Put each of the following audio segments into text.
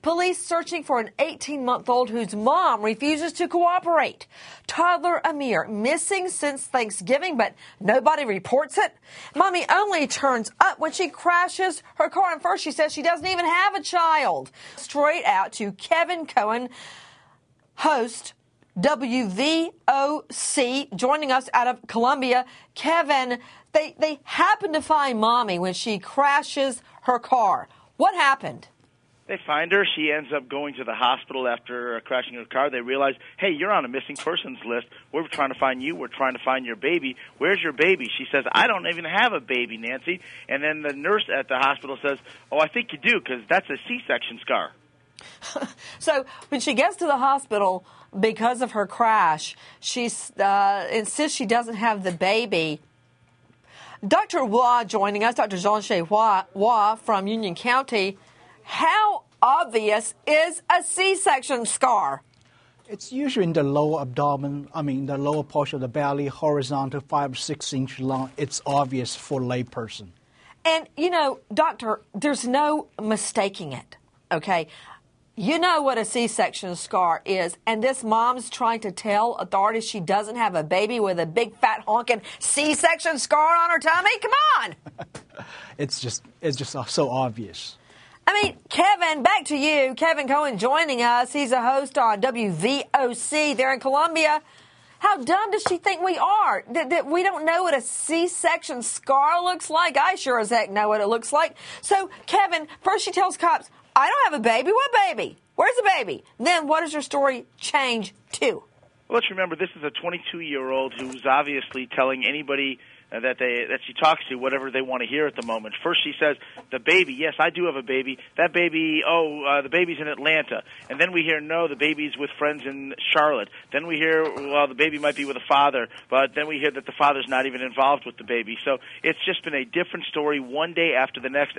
Police searching for an 18-month-old whose mom refuses to cooperate. Toddler Amir missing since Thanksgiving, but nobody reports it. Mommy only turns up when she crashes her car, and first she says she doesn't even have a child. Straight out to Kevin Cohen, host WVOC, joining us out of Columbia. Kevin, they happen to find Mommy when she crashes her car. What happened? They find her. She ends up going to the hospital after crashing her car. They realize, hey, you're on a missing persons list. We're trying to find you. We're trying to find your baby. Where's your baby? She says, I don't even have a baby, Nancy. And then the nurse at the hospital says, oh, I think you do, because that's a C-section scar. So when she gets to the hospital because of her crash, she insists she doesn't have the baby. Dr. Hua joining us, Dr. Zhongxue Hua from Union County. How obvious is a C-section scar? It's usually in the lower abdomen, the lower portion of the belly, horizontal, 5 or 6 inch long. It's obvious for a layperson. And, doctor, there's no mistaking it, okay? You know what a C-section scar is, and this mom's trying to tell authorities she doesn't have a baby with a big fat honking C-section scar on her tummy? Come on! It's just so obvious. Kevin, back to you. Kevin Cohen joining us. He's a host on WVOC there in Columbia. How dumb does she think we are? That we don't know what a C-section scar looks like? I sure as heck know what it looks like. So, Kevin, first she tells cops, I don't have a baby. What baby? Where's the baby? Then what does her story change to? Well, let's remember this is a 22-year-old who's obviously telling anybody that she talks to whatever they want to hear at the moment. First she says, the baby, yes, I do have a baby. That baby, the baby's in Atlanta. And then we hear, no, the baby's with friends in Charlotte. Then we hear, well, the baby might be with a father. But then we hear that the father's not even involved with the baby. So it's just been a different story one day after the next.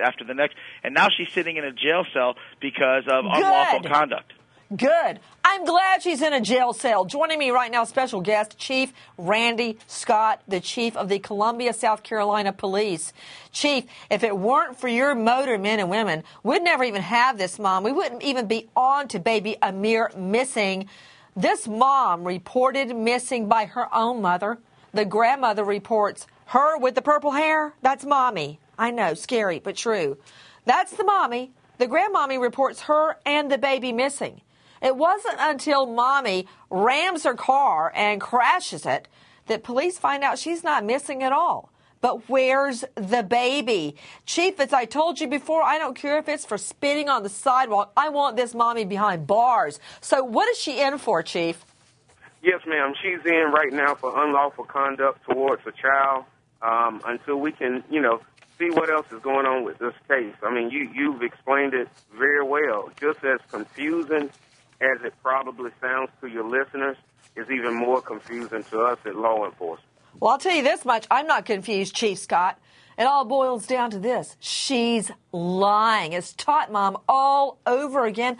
And now she's sitting in a jail cell because of unlawful conduct. Good. I'm glad she's in a jail cell. Joining me right now, special guest, Chief Randy Scott, the chief of the Columbia, South Carolina Police. Chief, if it weren't for your motor men and women, we'd never even have this mom. We wouldn't even be on to baby Amir missing. This mom reported missing by her own mother. The grandmother reports her with the purple hair. That's Mommy. I know, scary, but true. That's the mommy. The grandmommy reports her and the baby missing. It wasn't until Mommy rams her car and crashes it that police find out she's not missing at all. But where's the baby? Chief, as I told you before, I don't care if it's for spitting on the sidewalk. I want this mommy behind bars. So what is she in for, Chief? Yes, ma'am. She's in right now for unlawful conduct towards a child until we can, see what else is going on with this case. You've explained it very well. Just as confusing as it probably sounds to your listeners, is even more confusing to us at law enforcement. Well, I'll tell you this much. I'm not confused, Chief Scott. It all boils down to this. She's lying. It's taught, Mom, all over again.